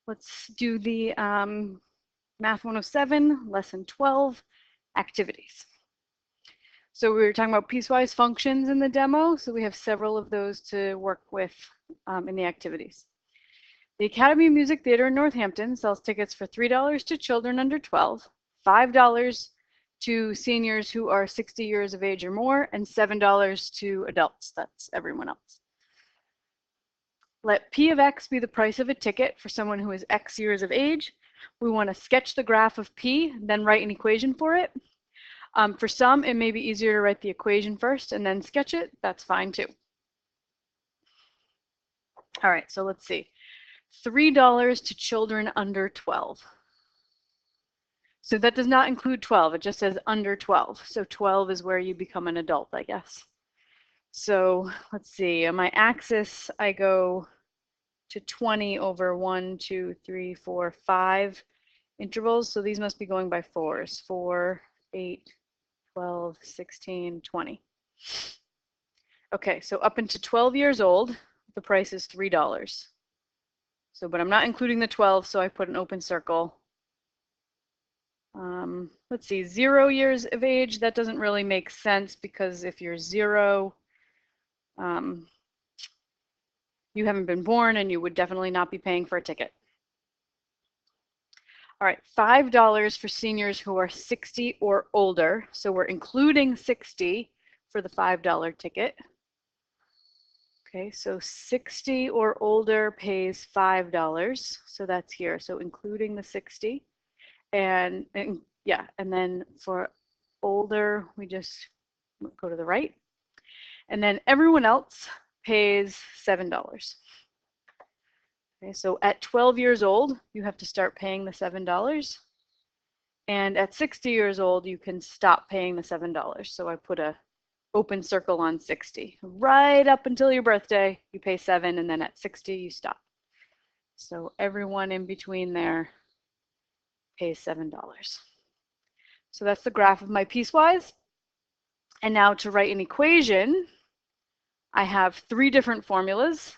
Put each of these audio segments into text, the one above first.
Let's do the Math 107, Lesson 12, activities. So we were talking about piecewise functions in the demo, so we have several of those to work with in the activities. The Academy of Music Theater in Northampton sells tickets for $3 to children under 12, $5 to seniors who are 60 years of age or more, and $7 to adults. That's everyone else. Let P of X be the price of a ticket for someone who is X years of age. We want to sketch the graph of P, then write an equation for it. For some, it may be easier to write the equation first and then sketch it. That's fine too. All right, so let's see. $3 to children under 12. So that does not include 12. It just says under 12. So 12 is where you become an adult, I guess. So let's see. On my axis, I go to 20 over 1, 2, 3, 4, 5 intervals. So these must be going by fours. 4, 8, 12, 16, 20. Okay, so up into 12 years old, the price is $3. So, but I'm not including the 12, so I put an open circle. Let's see, 0 years of age, that doesn't really make sense because if you're 0, you haven't been born and you would definitely not be paying for a ticket. All right, $5 for seniors who are 60 or older. So we're including 60 for the $5 ticket. Okay, so 60 or older pays $5. So that's here. So including the 60. And yeah, and then for older, we just go to the right. And then everyone else pays $7. Okay, so at 12 years old, you have to start paying the $7. And at 60 years old, you can stop paying the $7. So I put a open circle on 60. Right up until your birthday, you pay 7, and then at 60, you stop. So everyone in between there pays $7. So that's the graph of my piecewise. And now to write an equation, I have 3 different formulas.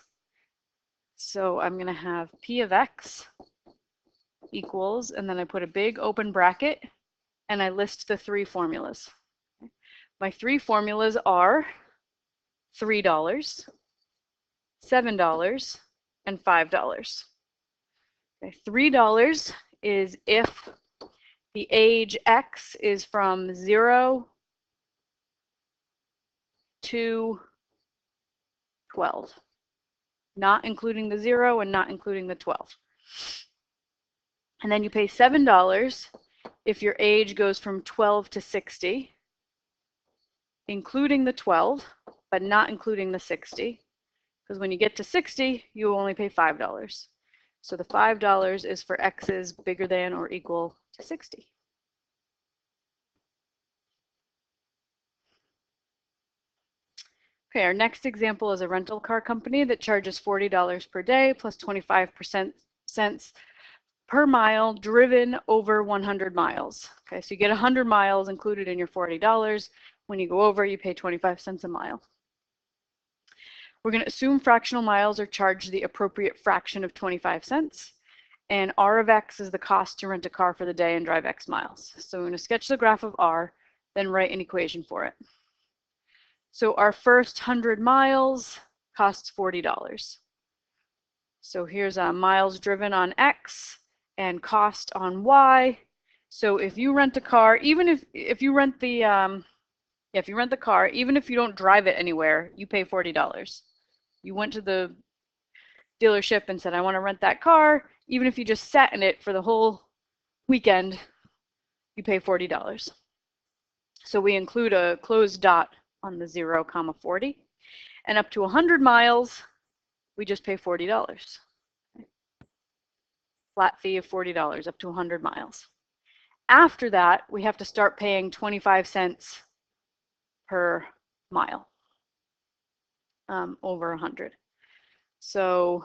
So I'm going to have P of X equals, and then I put a big open bracket, and I list the 3 formulas. My 3 formulas are $3, $7, and $5. Okay, $3 is if the age X is from 0 to 12, not including the 0 and not including the 12. And then you pay $7 if your age goes from 12 to 60, including the 12, but not including the 60. Because when you get to 60, you only pay $5. So the $5 is for X's bigger than or equal to 60. Okay, our next example is a rental car company that charges $40 per day plus 25% cents per mile driven over 100 miles. Okay, so you get 100 miles included in your $40. When you go over, you pay 25 cents a mile. We're going to assume fractional miles are charged the appropriate fraction of 25 cents. And R of X is the cost to rent a car for the day and drive X miles. So we're going to sketch the graph of R, then write an equation for it. So our first 100 miles costs $40. So here's miles driven on X and cost on Y. So if you rent a car, even if you rent the if you rent the car, even if you don't drive it anywhere, you pay $40. You went to the dealership and said, I want to rent that car. Even if you just sat in it for the whole weekend, you pay $40. So we include a closed dot on the 0, 40. And up to 100 miles, we just pay $40. Okay. Flat fee of $40 up to 100 miles. After that, we have to start paying 25 cents per mile over 100. So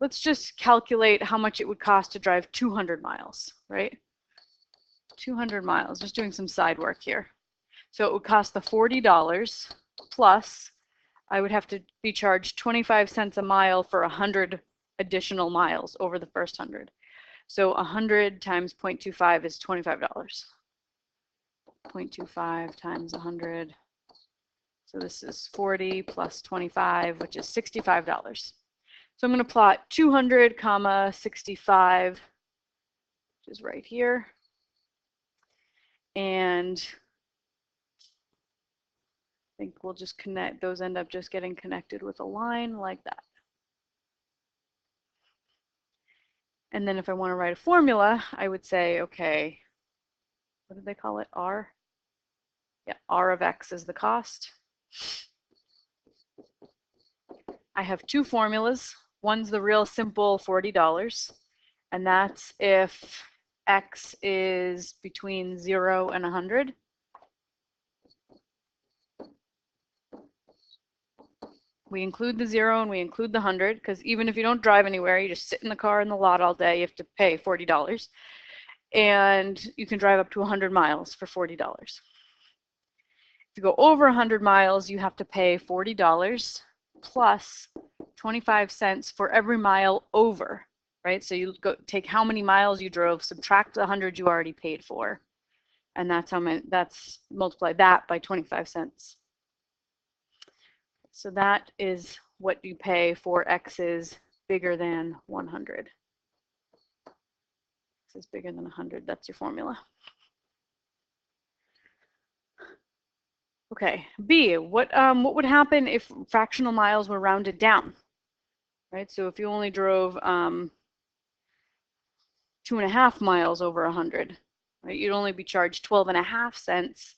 let's just calculate how much it would cost to drive 200 miles, right? 200 miles, just doing some side work here. So it would cost the $40 plus I would have to be charged 25 cents a mile for 100 additional miles over the first 100. So 100 times 0.25 is $25. 0.25 times 100. So this is 40 plus 25, which is $65. So I'm going to plot 200 comma 65, which is right here. And I think we'll just connect, those end up just getting connected with a line like that. And then if I want to write a formula, I would say, okay, what did they call it? R? Yeah, R of X is the cost. I have two formulas. One's the real simple $40, and that's if X is between 0 and 100. We include the 0 and we include the 100, because even if you don't drive anywhere, you just sit in the car in the lot all day, you have to pay $40. And you can drive up to 100 miles for $40. If you go over 100 miles, you have to pay $40 plus 25 cents for every mile over, right? So you go take how many miles you drove, subtract the 100 you already paid for, and that's how many, that's multiply that by 25 cents. So that is what you pay for X is bigger than 100. X is bigger than 100. That's your formula. Okay, B, what would happen if fractional miles were rounded down? Right, so if you only drove 2.5 miles over 100, right, you'd only be charged 12.5 cents.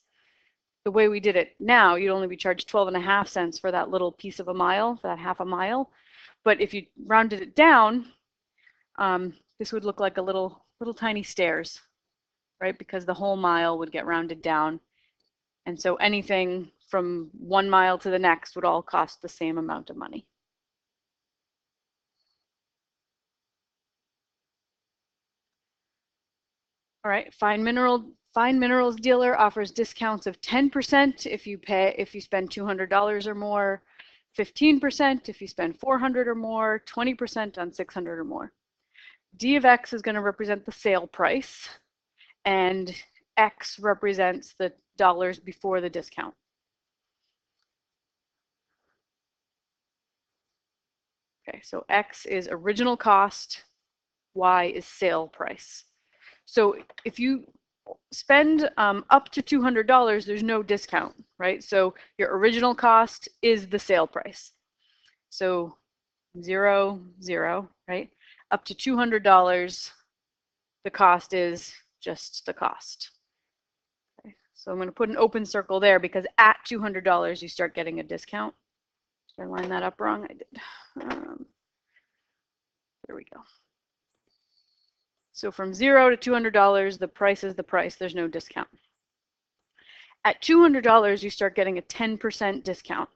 The way we did it now, you'd only be charged 12.5 cents for that little piece of a mile, for that half a mile. But if you rounded it down, this would look like a little tiny stairs, right? Because the whole mile would get rounded down. And so anything from 1 mile to the next would all cost the same amount of money. All right, Fine Minerals dealer offers discounts of 10% if you spend $200 or more, 15% if you spend $400 or more, 20% on $600 or more. D of X is going to represent the sale price, and X represents the dollars before the discount. Okay, so X is original cost, Y is sale price. So if you spend up to $200, there's no discount, right? So your original cost is the sale price. So 0, 0, right? Up to $200, the cost is just the cost. Okay. So I'm going to put an open circle there because at $200, you start getting a discount. Did I line that up wrong? I did. There we go. So from 0 to $200, the price is the price. There's no discount. At $200, you start getting a 10% discount.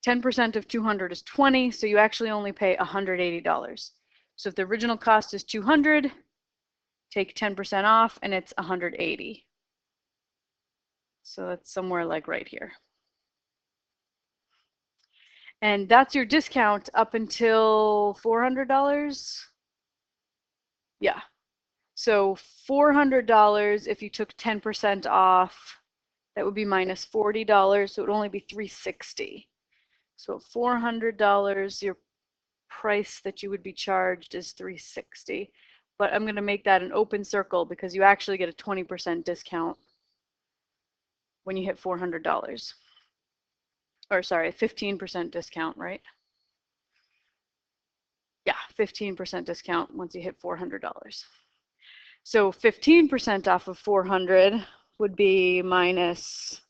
10% of 200 is 20, so you actually only pay $180. So if the original cost is 200, take 10% off, and it's 180. So that's somewhere like right here. And that's your discount up until $400. Yeah. So $400, if you took 10% off, that would be minus $40, so it would only be $360. So $400, your price that you would be charged is $360. But I'm going to make that an open circle because you actually get a 20% discount when you hit $400. Or sorry, a 15% discount, right? Yeah, 15% discount once you hit $400. So 15% off of 400 would be minus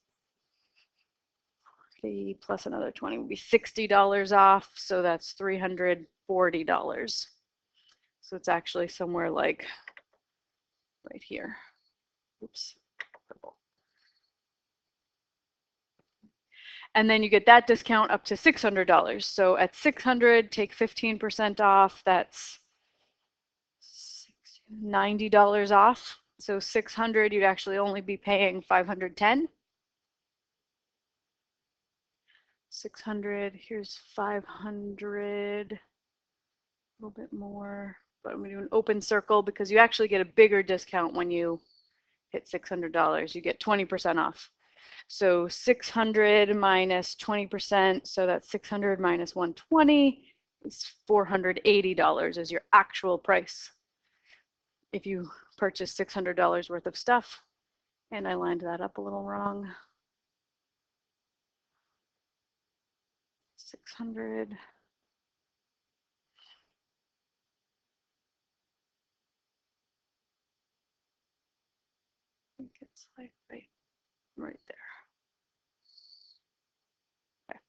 40 plus another 20 would be $60 off. So that's $340. So it's actually somewhere like right here. Oops, purple. And then you get that discount up to $600. So at $600, take 15% off. That's $90 off. So $600, you'd actually only be paying $510. 600, here's 500 little bit more, but I'm going to do an open circle because you actually get a bigger discount when you hit $600. You get 20% off. So 600 minus 20%, so that's 600 minus 120 is $480 is your actual price if you purchase $600 worth of stuff. And I lined that up a little wrong. 600. I think it's like right there. Okay.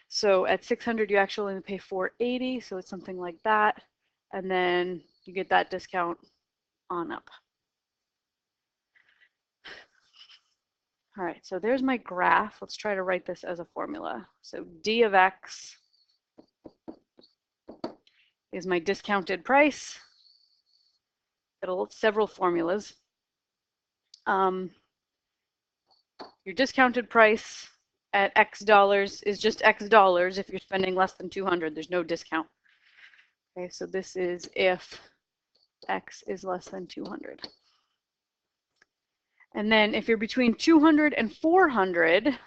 So at 600, you actually only pay $480, so it's something like that. And then you get that discount on up. All right, so there's my graph. Let's try to write this as a formula. So d of x is my discounted price. It'll several formulas. Your discounted price at X dollars is just X dollars if you're spending less than 200. There's no discount. Okay, so this is if X is less than 200. And then if you're between 200 and 400,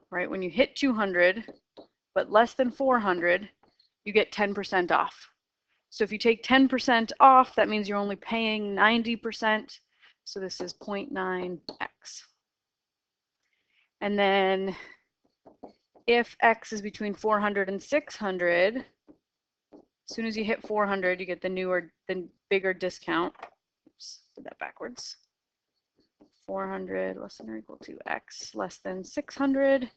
right, when you hit 200, but less than 400, you get 10% off. So if you take 10% off, that means you're only paying 90%. So this is 0.9x. And then if x is between 400 and 600, as soon as you hit 400, you get the bigger discount. Oops, did that backwards. 400 less than or equal to x less than 600.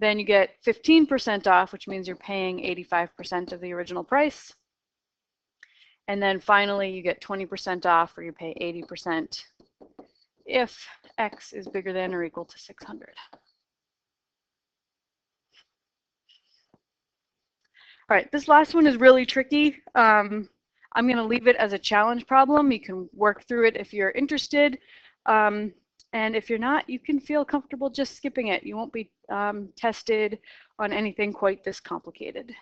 Then you get 15% off, which means you're paying 85% of the original price. And then finally, you get 20% off, or you pay 80% if x is bigger than or equal to 600. All right, this last one is really tricky. I'm going to leave it as a challenge problem. You can work through it if you're interested. And if you're not, you can feel comfortable just skipping it. You won't be tested on anything quite this complicated.